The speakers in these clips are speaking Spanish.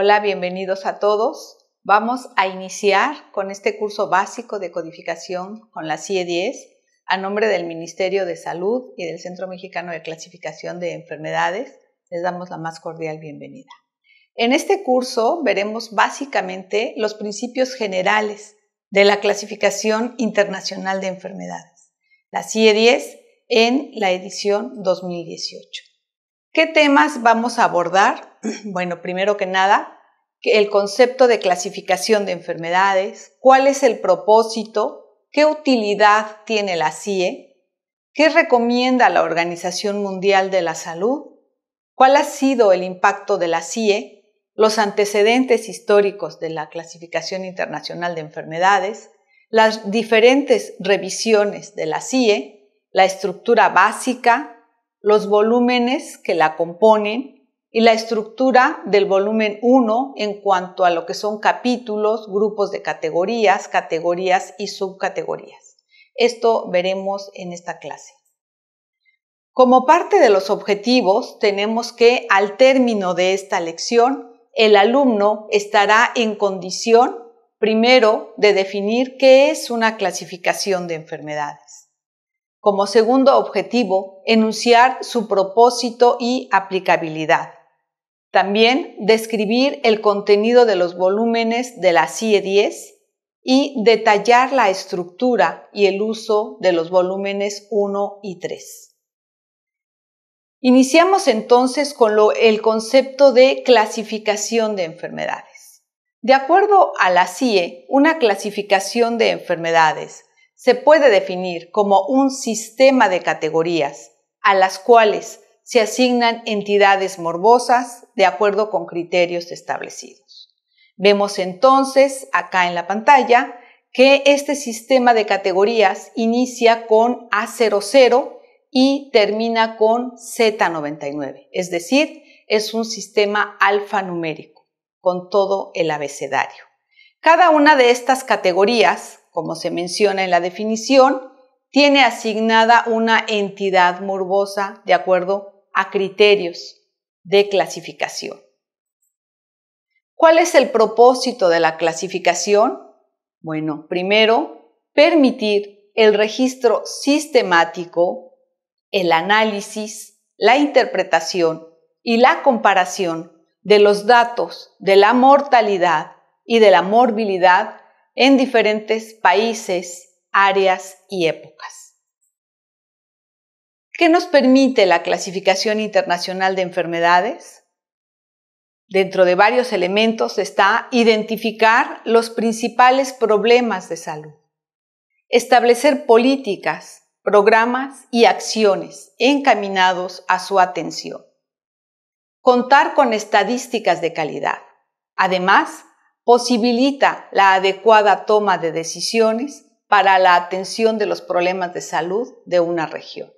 Hola, bienvenidos a todos. Vamos a iniciar con este curso básico de codificación con la CIE 10 a nombre del Ministerio de Salud y del Centro Mexicano de Clasificación de Enfermedades. Les damos la más cordial bienvenida. En este curso veremos básicamente los principios generales de la Clasificación Internacional de Enfermedades, la CIE 10 en la edición 2018. ¿Qué temas vamos a abordar? Bueno, primero que nada, el concepto de clasificación de enfermedades, cuál es el propósito, qué utilidad tiene la CIE, qué recomienda la Organización Mundial de la Salud, cuál ha sido el impacto de la CIE, los antecedentes históricos de la Clasificación Internacional de Enfermedades, las diferentes revisiones de la CIE, la estructura básica, los volúmenes que la componen y la estructura del volumen 1 en cuanto a lo que son capítulos, grupos de categorías, categorías y subcategorías. Esto veremos en esta clase. Como parte de los objetivos, tenemos que al término de esta lección, el alumno estará en condición, primero, de definir qué es una clasificación de enfermedades. Como segundo objetivo, enunciar su propósito y aplicabilidad. También describir el contenido de los volúmenes de la CIE 10 y detallar la estructura y el uso de los volúmenes 1 y 3. Iniciamos entonces con el concepto de clasificación de enfermedades. De acuerdo a la CIE, una clasificación de enfermedades se puede definir como un sistema de categorías a las cuales se asignan entidades morbosas de acuerdo con criterios establecidos. Vemos entonces acá en la pantalla que este sistema de categorías inicia con A00 y termina con Z99, es decir, es un sistema alfanumérico con todo el abecedario. Cada una de estas categorías, como se menciona en la definición, tiene asignada una entidad morbosa de acuerdo a criterios de clasificación. ¿Cuál es el propósito de la clasificación? Bueno, primero, permitir el registro sistemático, el análisis, la interpretación y la comparación de los datos de la mortalidad y de la morbilidad en diferentes países, áreas y épocas. ¿Qué nos permite la Clasificación Internacional de Enfermedades? Dentro de varios elementos está identificar los principales problemas de salud, establecer políticas, programas y acciones encaminados a su atención, contar con estadísticas de calidad. Además, posibilita la adecuada toma de decisiones para la atención de los problemas de salud de una región.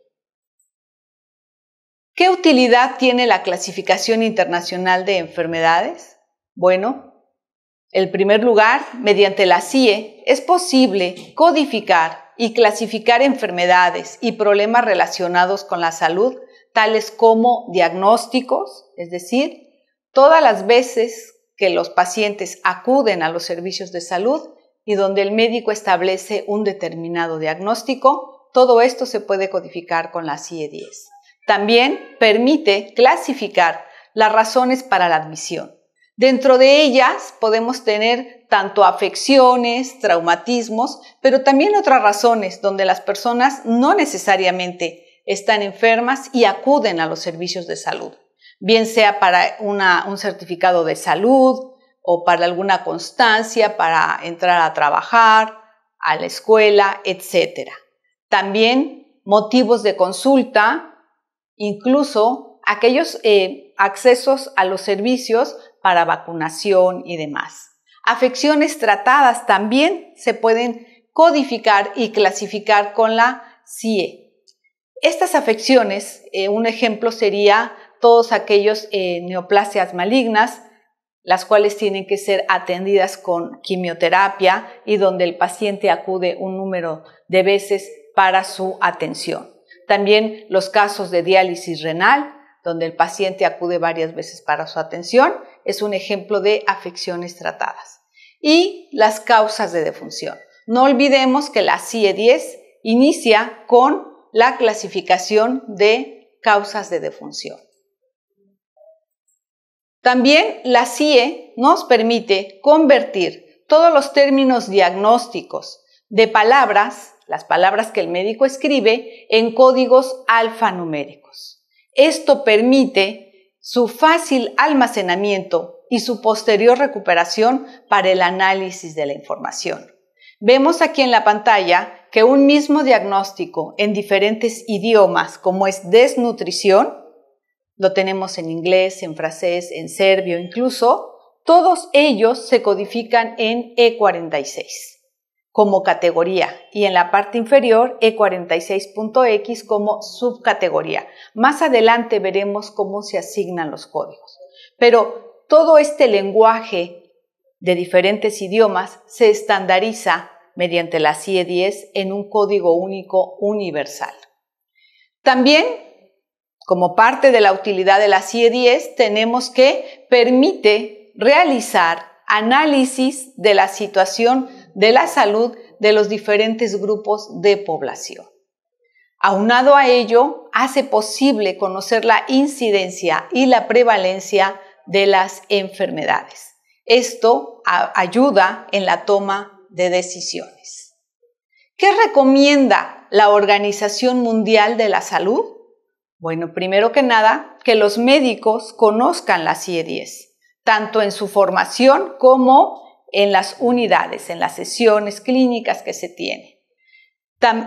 ¿Qué utilidad tiene la Clasificación Internacional de Enfermedades? Bueno, en primer lugar, mediante la CIE es posible codificar y clasificar enfermedades y problemas relacionados con la salud, tales como diagnósticos, es decir, todas las veces que los pacientes acuden a los servicios de salud y donde el médico establece un determinado diagnóstico, todo esto se puede codificar con la CIE 10. También permite clasificar las razones para la admisión. Dentro de ellas podemos tener tanto afecciones, traumatismos, pero también otras razones donde las personas no necesariamente están enfermas y acuden a los servicios de salud, bien sea para un certificado de salud o para alguna constancia, para entrar a trabajar, a la escuela, etc. También motivos de consulta, incluso aquellos accesos a los servicios para vacunación y demás. Afecciones tratadas también se pueden codificar y clasificar con la CIE. Estas afecciones, un ejemplo sería todos aquellos neoplasias malignas, las cuales tienen que ser atendidas con quimioterapia y donde el paciente acude un número de veces para su atención. También los casos de diálisis renal, donde el paciente acude varias veces para su atención, es un ejemplo de afecciones tratadas. Y las causas de defunción. No olvidemos que la CIE-10 inicia con la clasificación de causas de defunción. También la CIE nos permite convertir todos los términos diagnósticos de palabras, las palabras que el médico escribe, en códigos alfanuméricos. Esto permite su fácil almacenamiento y su posterior recuperación para el análisis de la información. Vemos aquí en la pantalla que un mismo diagnóstico en diferentes idiomas, como es desnutrición, lo tenemos en inglés, en francés, en serbio incluso, todos ellos se codifican en E46 como categoría y en la parte inferior E46.x como subcategoría. Más adelante veremos cómo se asignan los códigos. Pero todo este lenguaje de diferentes idiomas se estandariza mediante la CIE-10 en un código único universal. También, como parte de la utilidad de la CIE-10, tenemos que permite realizar análisis de la situación de la salud de los diferentes grupos de población. Aunado a ello, hace posible conocer la incidencia y la prevalencia de las enfermedades. Esto ayuda en la toma de decisiones. ¿Qué recomienda la Organización Mundial de la Salud? Bueno, primero que nada, que los médicos conozcan la CIE-10, tanto en su formación como en las unidades, en las sesiones clínicas que se tienen.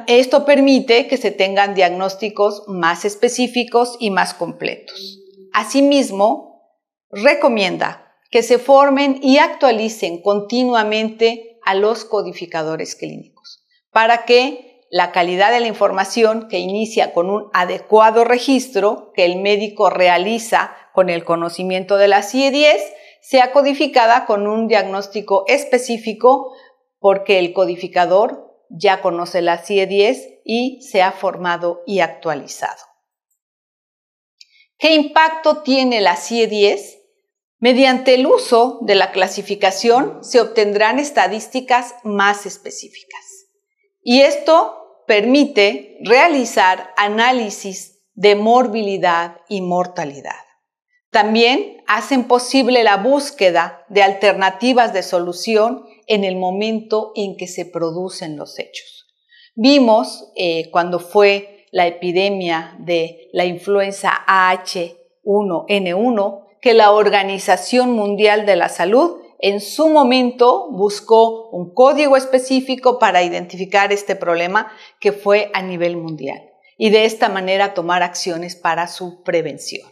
Esto permite que se tengan diagnósticos más específicos y más completos. Asimismo, recomienda que se formen y actualicen continuamente a los codificadores clínicos para que la calidad de la información que inicia con un adecuado registro que el médico realiza con el conocimiento de la CIE-10 sea codificada con un diagnóstico específico porque el codificador ya conoce la CIE-10 y se ha formado y actualizado. ¿Qué impacto tiene la CIE-10? Mediante el uso de la clasificación se obtendrán estadísticas más específicas. Y esto permite realizar análisis de morbilidad y mortalidad. También hacen posible la búsqueda de alternativas de solución en el momento en que se producen los hechos. Vimos cuando fue la epidemia de la influenza H1N1 que la Organización Mundial de la Salud en su momento buscó un código específico para identificar este problema que fue a nivel mundial y de esta manera tomar acciones para su prevención.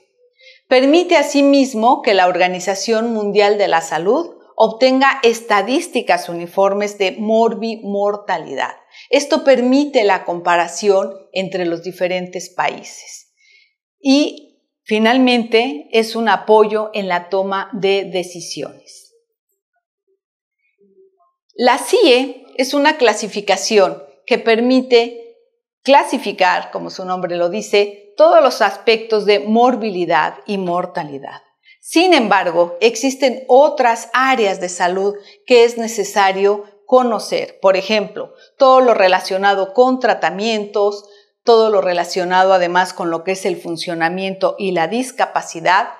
Permite asimismo que la Organización Mundial de la Salud obtenga estadísticas uniformes de morbimortalidad. Esto permite la comparación entre los diferentes países. Y finalmente es un apoyo en la toma de decisiones. La CIE es una clasificación que permite clasificar, como su nombre lo dice, todos los aspectos de morbilidad y mortalidad. Sin embargo, existen otras áreas de salud que es necesario conocer. Por ejemplo, todo lo relacionado con tratamientos, todo lo relacionado además con lo que es el funcionamiento y la discapacidad,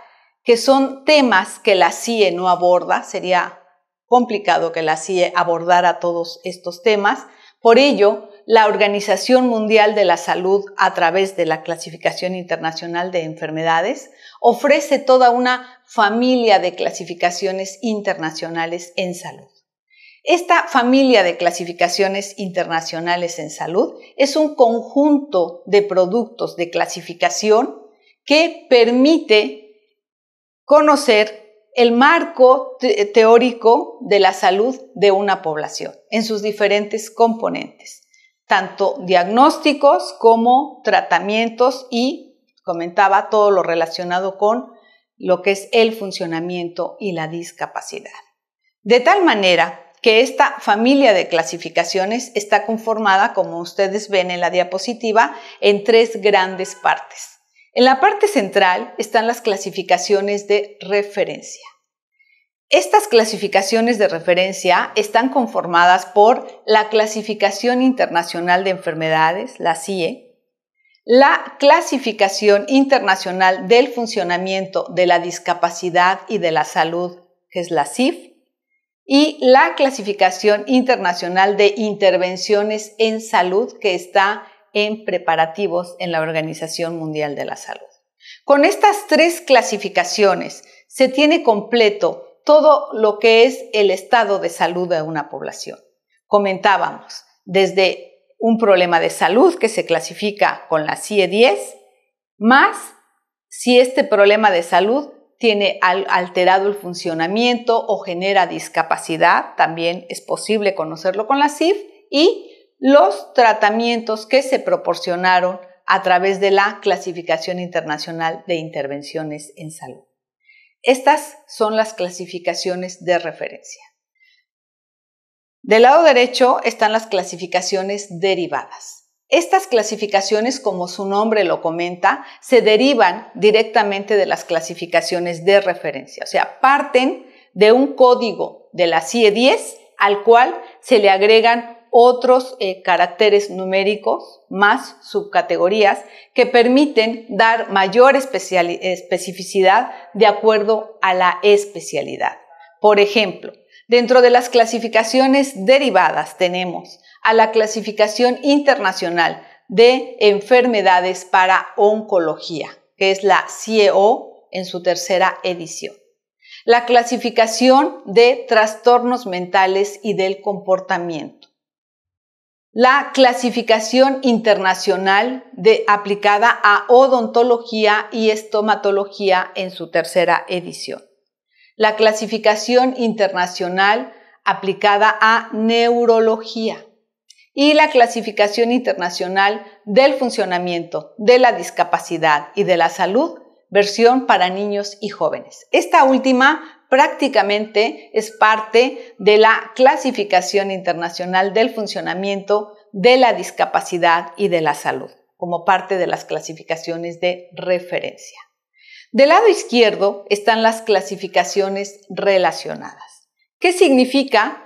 que son temas que la CIE no aborda. Sería complicado que la CIE abordara todos estos temas. Por ello, la Organización Mundial de la Salud, a través de la Clasificación Internacional de Enfermedades, ofrece toda una familia de clasificaciones internacionales en salud. Esta familia de clasificaciones internacionales en salud es un conjunto de productos de clasificación que permite conocer el marco teórico de la salud de una población en sus diferentes componentes, tanto diagnósticos como tratamientos y, comentaba, todo lo relacionado con lo que es el funcionamiento y la discapacidad. De tal manera que esta familia de clasificaciones está conformada, como ustedes ven en la diapositiva, en tres grandes partes. En la parte central están las clasificaciones de referencia. Estas clasificaciones de referencia están conformadas por la Clasificación Internacional de Enfermedades, la CIE, la Clasificación Internacional del Funcionamiento de la Discapacidad y de la Salud, que es la CIF, y la Clasificación Internacional de Intervenciones en Salud, que está en preparativos en la Organización Mundial de la Salud. Con estas tres clasificaciones se tiene completo todo lo que es el estado de salud de una población. Comentábamos desde un problema de salud que se clasifica con la CIE-10, más si este problema de salud tiene alterado el funcionamiento o genera discapacidad, también es posible conocerlo con la CIF, y los tratamientos que se proporcionaron a través de la Clasificación Internacional de Intervenciones en Salud. Estas son las clasificaciones de referencia. Del lado derecho están las clasificaciones derivadas. Estas clasificaciones, como su nombre lo comenta, se derivan directamente de las clasificaciones de referencia, o sea, parten de un código de la CIE-10 al cual se le agregan otros caracteres numéricos más subcategorías que permiten dar mayor especificidad de acuerdo a la especialidad. Por ejemplo, dentro de las clasificaciones derivadas tenemos a la Clasificación Internacional de Enfermedades para Oncología, que es la CIE-O en su tercera edición. La Clasificación de Trastornos Mentales y del Comportamiento. La Clasificación Internacional aplicada a Odontología y Estomatología en su tercera edición. La Clasificación Internacional aplicada a Neurología. Y la Clasificación Internacional del Funcionamiento de la Discapacidad y de la Salud, versión para niños y jóvenes. Esta última prácticamente es parte de la Clasificación Internacional del Funcionamiento de la Discapacidad y de la Salud, como parte de las clasificaciones de referencia. Del lado izquierdo están las clasificaciones relacionadas. ¿Qué significa?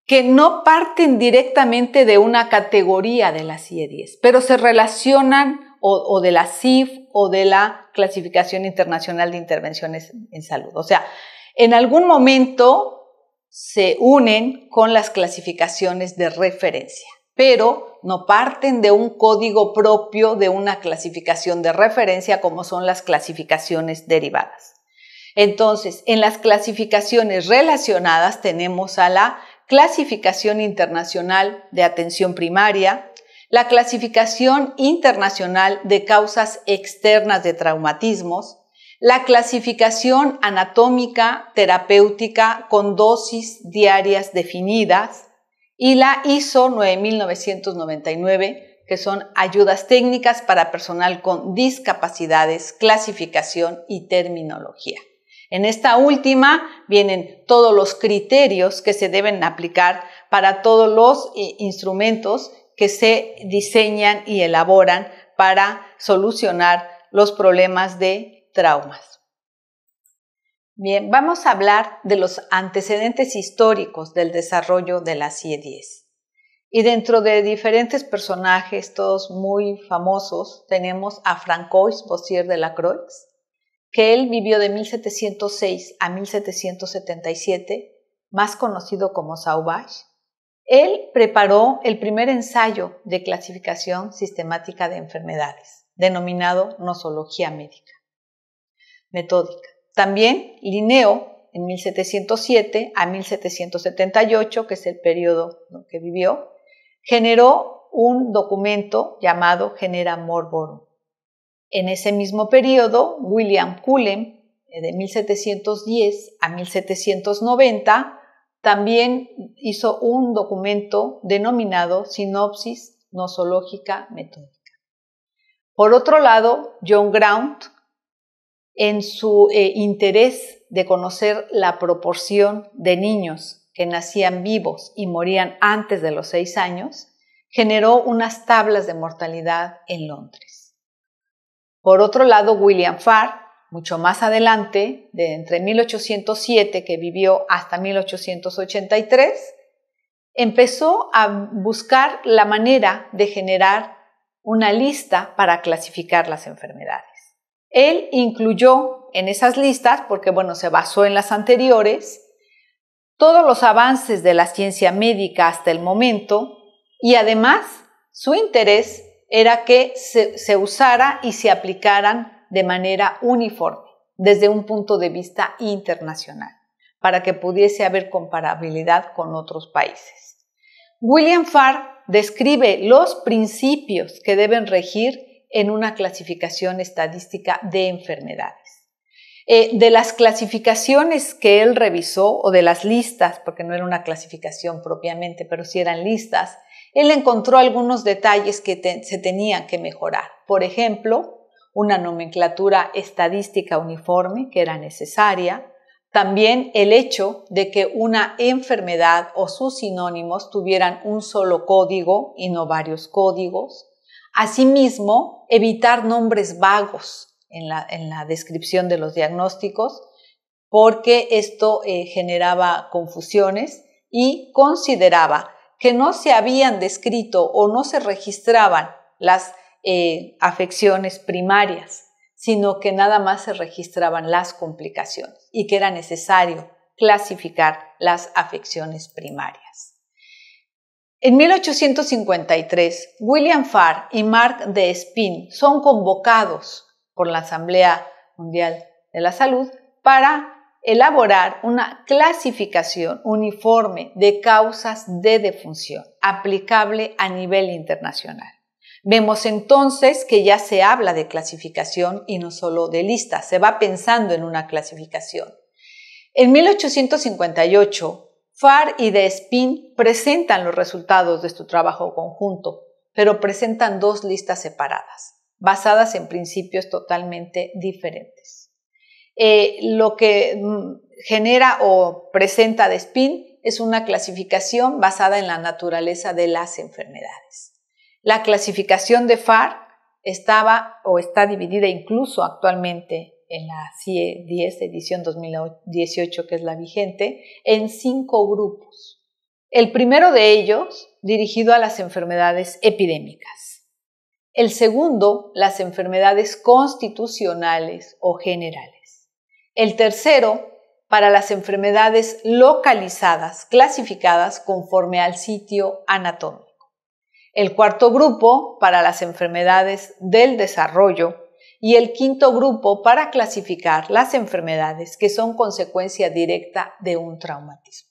Que no parten directamente de una categoría de la CIE-10, pero se relacionan o de la CIF o de la Clasificación Internacional de Intervenciones en Salud. O sea, en algún momento se unen con las clasificaciones de referencia, pero no parten de un código propio de una clasificación de referencia como son las clasificaciones derivadas. Entonces, en las clasificaciones relacionadas tenemos a la Clasificación Internacional de Atención Primaria, la Clasificación Internacional de Causas Externas de Traumatismos, la Clasificación Anatómica Terapéutica con dosis diarias definidas y la ISO 9999, que son ayudas técnicas para personal con discapacidades, clasificación y terminología. En esta última vienen todos los criterios que se deben aplicar para todos los instrumentos que se diseñan y elaboran para solucionar los problemas de traumas. Bien, vamos a hablar de los antecedentes históricos del desarrollo de la CIE-10. Y dentro de diferentes personajes, todos muy famosos, tenemos a Francois Bossier de la Croix, que él vivió de 1706 a 1777, más conocido como Sauvage. Él preparó el primer ensayo de clasificación sistemática de enfermedades, denominado Nosología metódica. También Linneo, en 1707 a 1778, que es el periodo que vivió, generó un documento llamado Genera Morborum. En ese mismo periodo, William Cullen, de 1710 a 1790, también hizo un documento denominado Sinopsis Nosológica Metódica. Por otro lado, John Graunt, en su interés de conocer la proporción de niños que nacían vivos y morían antes de los 6 años, generó unas tablas de mortalidad en Londres. Por otro lado, William Farr, mucho más adelante, de entre 1807, que vivió, hasta 1883, empezó a buscar la manera de generar una lista para clasificar las enfermedades. Él incluyó en esas listas, porque se basó en las anteriores, todos los avances de la ciencia médica hasta el momento, y además su interés era que se usara y se aplicaran de manera uniforme, desde un punto de vista internacional, para que pudiese haber comparabilidad con otros países. William Farr describe los principios que deben regir en una clasificación estadística de enfermedades. De las clasificaciones que él revisó, o de las listas, porque no era una clasificación propiamente, pero sí eran listas, él encontró algunos detalles que se tenían que mejorar. Por ejemplo, una nomenclatura estadística uniforme, que era necesaria. También el hecho de que una enfermedad o sus sinónimos tuvieran un solo código y no varios códigos. Asimismo, evitar nombres vagos en la descripción de los diagnósticos, porque esto generaba confusiones, y consideraba que no se habían descrito o no se registraban las afecciones primarias, sino que nada más se registraban las complicaciones y que era necesario clasificar las afecciones primarias. En 1853, William Farr y Mark Despin son convocados por la Asamblea Mundial de la Salud para elaborar una clasificación uniforme de causas de defunción aplicable a nivel internacional. Vemos entonces que ya se habla de clasificación y no solo de listas, se va pensando en una clasificación. En 1858, Farr y Despin presentan los resultados de su trabajo conjunto, pero presentan dos listas separadas, basadas en principios totalmente diferentes. Lo que genera o presenta Despin es una clasificación basada en la naturaleza de las enfermedades. La clasificación de Farr estaba o está dividida incluso actualmente en la CIE 10, edición 2018, que es la vigente, en 5 grupos. El primero de ellos dirigido a las enfermedades epidémicas. El segundo, las enfermedades constitucionales o generales. El tercero, para las enfermedades localizadas, clasificadas conforme al sitio anatómico. El cuarto grupo, para las enfermedades del desarrollo. Y el quinto grupo, para clasificar las enfermedades que son consecuencia directa de un traumatismo.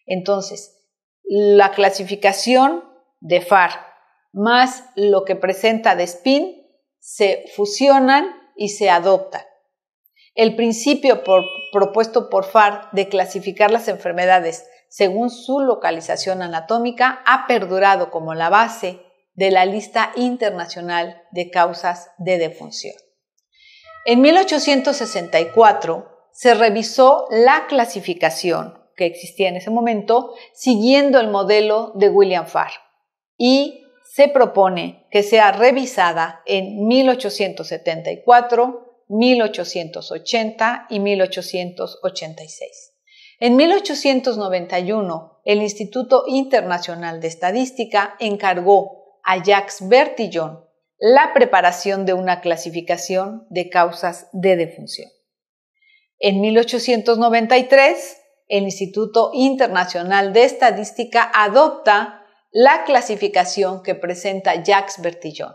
Entonces, la clasificación de Farr más lo que presenta Despin se fusionan y se adoptan. El principio propuesto por Farr de clasificar las enfermedades según su localización anatómica ha perdurado como la base de la lista internacional de causas de defunción. En 1864 se revisó la clasificación que existía en ese momento siguiendo el modelo de William Farr y se propone que sea revisada en 1874, 1880 y 1886. En 1891, el Instituto Internacional de Estadística encargó a Jacques Bertillon la preparación de una clasificación de causas de defunción. En 1893, el Instituto Internacional de Estadística adopta la clasificación que presenta Jacques Bertillon.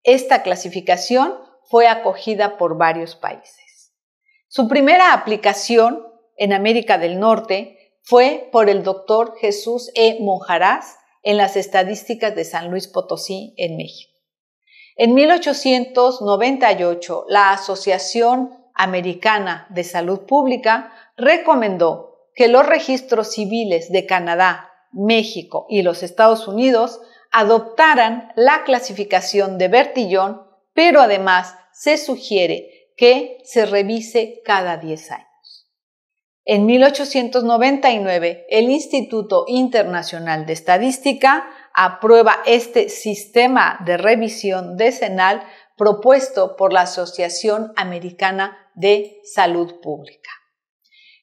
Esta clasificación fue acogida por varios países. Su primera aplicación en América del Norte fue por el doctor Jesús E. Monjaraz en las estadísticas de San Luis Potosí, en México. En 1898, la Asociación Americana de Salud Pública recomendó que los registros civiles de Canadá, México y los Estados Unidos adoptaran la clasificación de Bertillon, pero además se sugiere que se revise cada 10 años. En 1899, el Instituto Internacional de Estadística aprueba este sistema de revisión decenal propuesto por la Asociación Americana de Salud Pública.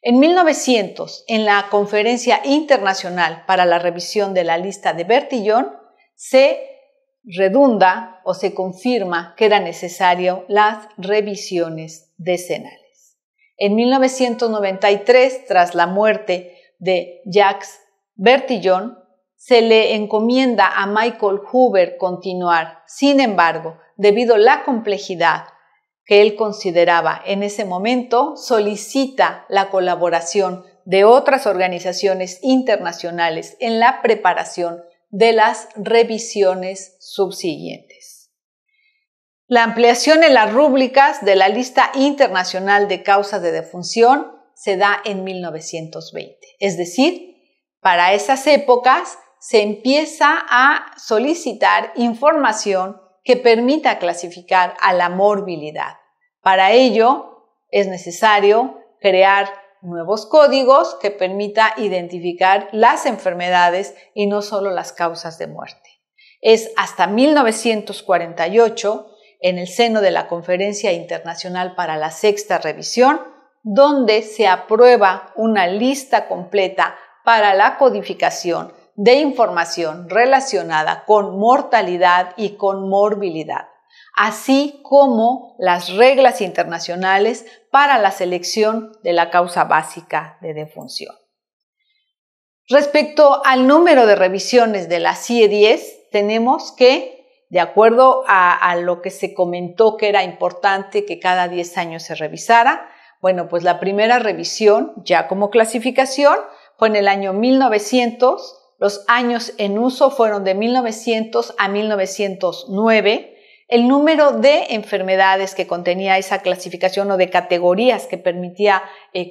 En 1900, en la Conferencia Internacional para la Revisión de la Lista de Bertillon, se redunda o se confirma que era necesario las revisiones decenales. En 1993, tras la muerte de Jacques Bertillon, se le encomienda a Michael Hoover continuar. Sin embargo, debido a la complejidad que él consideraba en ese momento, solicita la colaboración de otras organizaciones internacionales en la preparación de las revisiones subsiguientes. La ampliación en las rúbricas de la lista internacional de causas de defunción se da en 1920. Es decir, para esas épocas se empieza a solicitar información que permita clasificar a la morbilidad. Para ello es necesario crear nuevos códigos que permita identificar las enfermedades y no solo las causas de muerte. Es hasta 1948, en el seno de la Conferencia Internacional para la Sexta Revisión, donde se aprueba una lista completa para la codificación de información relacionada con mortalidad y con morbilidad, así como las reglas internacionales para la selección de la causa básica de defunción. Respecto al número de revisiones de la CIE-10, tenemos que, de acuerdo a lo que se comentó que era importante que cada 10 años se revisara, bueno, pues la primera revisión, ya como clasificación, fue en el año 1900, los años en uso fueron de 1900 a 1909, el número de enfermedades que contenía esa clasificación o de categorías que permitía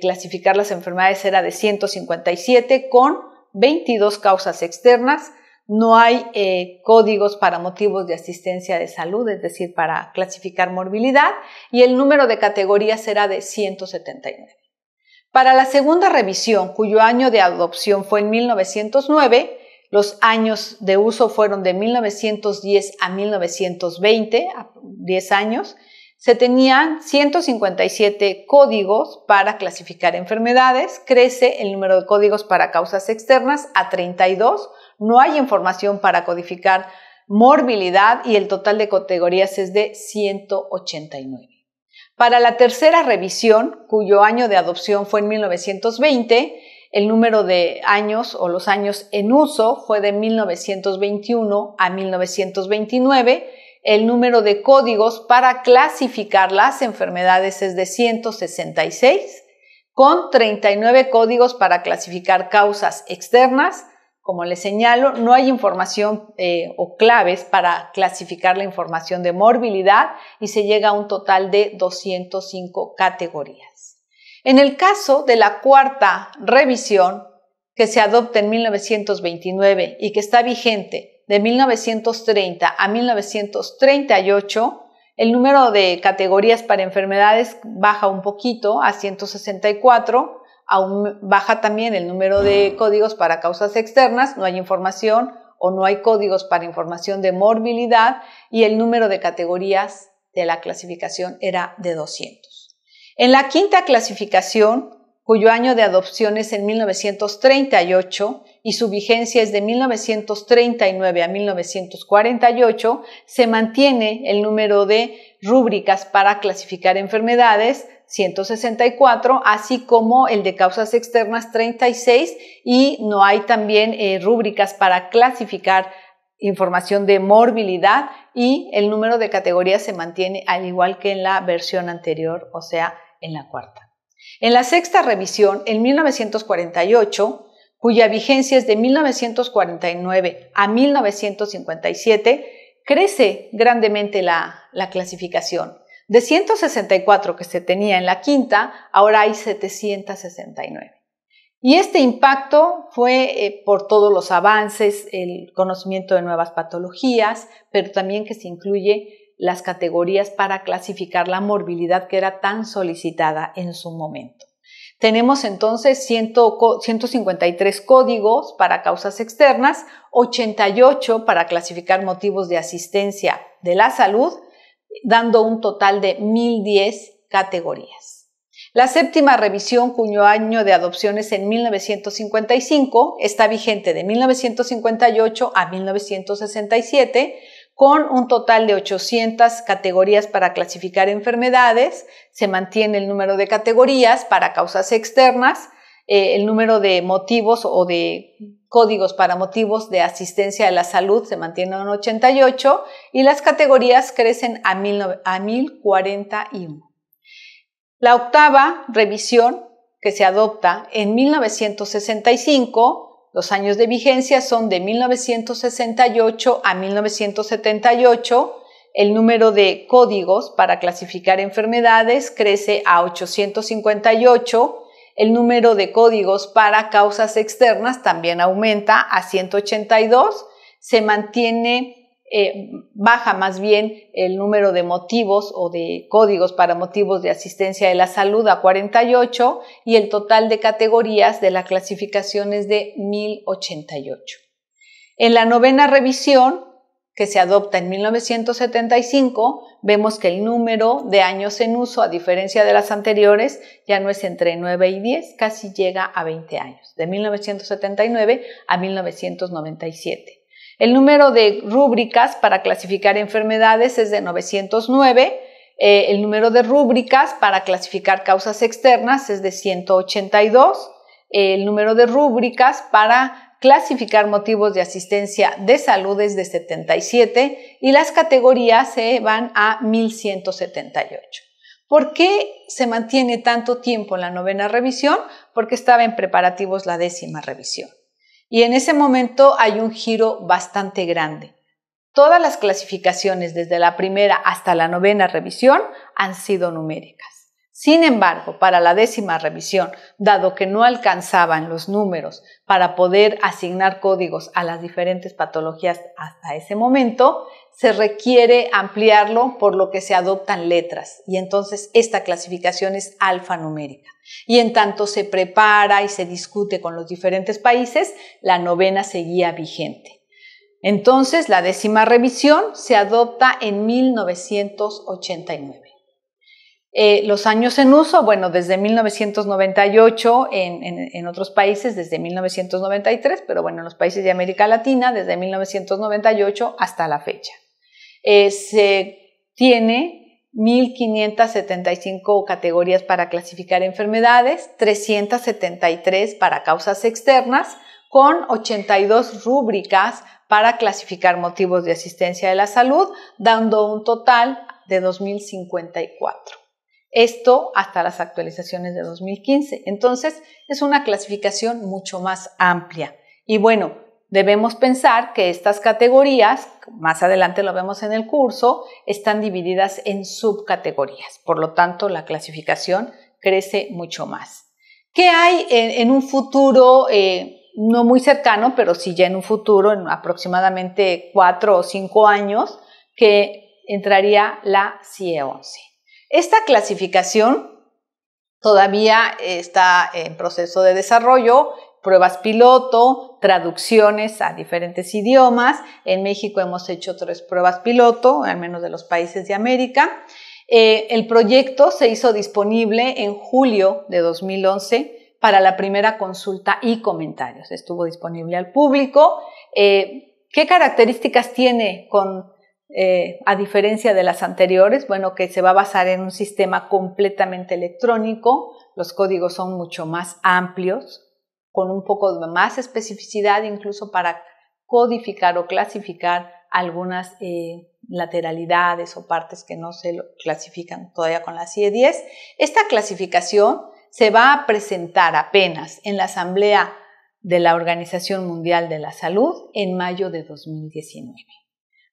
clasificar las enfermedades era de 157 con 22 causas externas. No hay códigos para motivos de asistencia de salud, es decir, para clasificar morbilidad, y el número de categorías era de 179. Para la segunda revisión, cuyo año de adopción fue en 1909, los años de uso fueron de 1910 a 1920, 10 años, se tenían 157 códigos para clasificar enfermedades, crece el número de códigos para causas externas a 32, no hay información para codificar morbilidad y el total de categorías es de 189. Para la tercera revisión, cuyo año de adopción fue en 1920, el número de años o los años en uso fue de 1921 a 1929, el número de códigos para clasificar las enfermedades es de 166, con 39 códigos para clasificar causas externas. Como les señalo, no hay información o claves para clasificar la información de morbilidad y se llega a un total de 205 categorías. En el caso de la cuarta revisión, que se adopta en 1929 y que está vigente de 1930 a 1938, el número de categorías para enfermedades baja un poquito a 164, aún baja también el número de códigos para causas externas, no hay información o no hay códigos para información de morbilidad y el número de categorías de la clasificación era de 200. En la quinta clasificación, cuyo año de adopción es en 1938 y su vigencia es de 1939 a 1948, se mantiene el número de rúbricas para clasificar enfermedades, 164, así como el de causas externas 36 y no hay también rúbricas para clasificar información de morbilidad y el número de categorías se mantiene al igual que en la versión anterior, o sea, en la cuarta. En la sexta revisión, en 1948, cuya vigencia es de 1949 a 1957, crece grandemente la clasificación. De 164 que se tenía en la quinta, ahora hay 769. Y este impacto fue por todos los avances, el conocimiento de nuevas patologías, pero también que se incluye las categorías para clasificar la morbilidad que era tan solicitada en su momento. Tenemos entonces 153 códigos para causas externas, 88 para clasificar motivos de asistencia de la salud, dando un total de 1010 categorías. La séptima revisión, cuyo año de adopción es en 1955, está vigente de 1958 a 1967, con un total de 800 categorías para clasificar enfermedades. Se mantiene el número de categorías para causas externas, el número de motivos o de códigos para motivos de asistencia a la salud se mantiene en 88 y las categorías crecen a 1041. La octava revisión, que se adopta en 1965, los años de vigencia son de 1968 a 1978, el número de códigos para clasificar enfermedades crece a 858, el número de códigos para causas externas también aumenta a 182, se mantiene baja más bien el número de motivos o de códigos para motivos de asistencia de la salud a 48 y el total de categorías de la clasificación es de 1088. En la novena revisión, que se adopta en 1975, vemos que el número de años en uso, a diferencia de las anteriores, ya no es entre 9 y 10, casi llega a 20 años, de 1979 a 1997. El número de rúbricas para clasificar enfermedades es de 909, el número de rúbricas para clasificar causas externas es de 182, el número de rúbricas para clasificar motivos de asistencia de salud es de 77 y las categorías se van a 1178. ¿Por qué se mantiene tanto tiempo en la novena revisión? Porque estaba en preparativos la décima revisión. Y en ese momento hay un giro bastante grande. Todas las clasificaciones desde la primera hasta la novena revisión han sido numéricas. Sin embargo, para la décima revisión, dado que no alcanzaban los números para poder asignar códigos a las diferentes patologías hasta ese momento, se requiere ampliarlo, por lo que se adoptan letras y entonces esta clasificación es alfanumérica. Y en tanto se prepara y se discute con los diferentes países, la novena seguía vigente. Entonces la décima revisión se adopta en 1989. Los años en uso, bueno, desde 1998 en otros países, desde 1993, pero bueno, en los países de América Latina, desde 1998 hasta la fecha. Se tiene 1.575 categorías para clasificar enfermedades, 373 para causas externas, con 82 rúbricas para clasificar motivos de asistencia de la salud, dando un total de 2.054. Esto hasta las actualizaciones de 2015. Entonces, es una clasificación mucho más amplia. Y bueno, debemos pensar que estas categorías, más adelante lo vemos en el curso, están divididas en subcategorías. Por lo tanto, la clasificación crece mucho más. ¿Qué hay en un futuro no muy cercano, pero sí ya en un futuro, en aproximadamente 4 o 5 años, que entraría la CIE 11? Esta clasificación todavía está en proceso de desarrollo, pruebas piloto, traducciones a diferentes idiomas. En México hemos hecho 3 pruebas piloto, al menos de los países de América. El proyecto se hizo disponible en julio de 2011 para la primera consulta y comentarios. Estuvo disponible al público. ¿Qué características tiene a diferencia de las anteriores? Bueno, que se va a basar en un sistema completamente electrónico, los códigos son mucho más amplios, con un poco de más especificidad incluso para codificar o clasificar algunas lateralidades o partes que no se clasifican todavía con la CIE 10. Esta clasificación se va a presentar apenas en la Asamblea de la Organización Mundial de la Salud en mayo de 2019.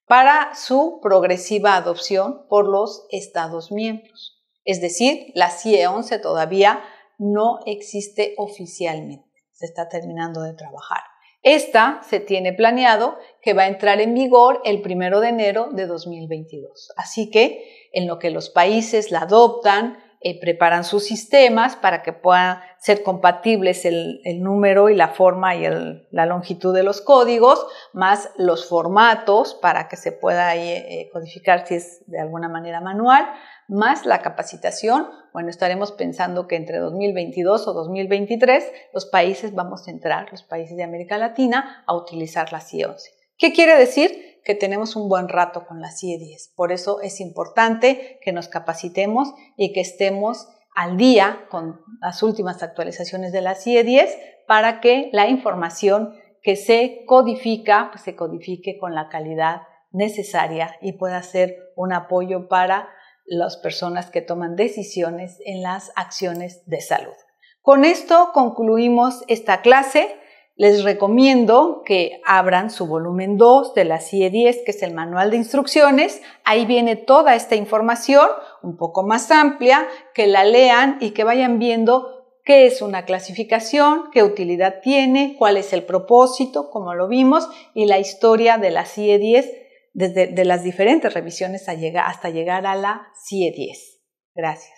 Para su progresiva adopción por los Estados miembros. Es decir, la CIE 11 todavía no existe oficialmente, se está terminando de trabajar. Esta se tiene planeado que va a entrar en vigor el 1 de enero de 2022. Así que en lo que los países la adoptan preparan sus sistemas para que puedan ser compatibles el número y la forma y la longitud de los códigos, más los formatos para que se pueda codificar si es de alguna manera manual, más la capacitación. Bueno, estaremos pensando que entre 2022 o 2023 los países de América Latina, a utilizar la CIE 11. ¿Qué quiere decir? Que tenemos un buen rato con la CIE 10. Por eso es importante que nos capacitemos y que estemos al día con las últimas actualizaciones de la CIE 10 para que la información que se codifica, pues se codifique con la calidad necesaria y pueda ser un apoyo para las personas que toman decisiones en las acciones de salud. Con esto concluimos esta clase. Les recomiendo que abran su volumen 2 de la CIE 10, que es el manual de instrucciones. Ahí viene toda esta información, un poco más amplia, que la lean y que vayan viendo qué es una clasificación, qué utilidad tiene, cuál es el propósito, como lo vimos, y la historia de la CIE 10 desde las diferentes revisiones hasta llegar a la CIE 10. Gracias.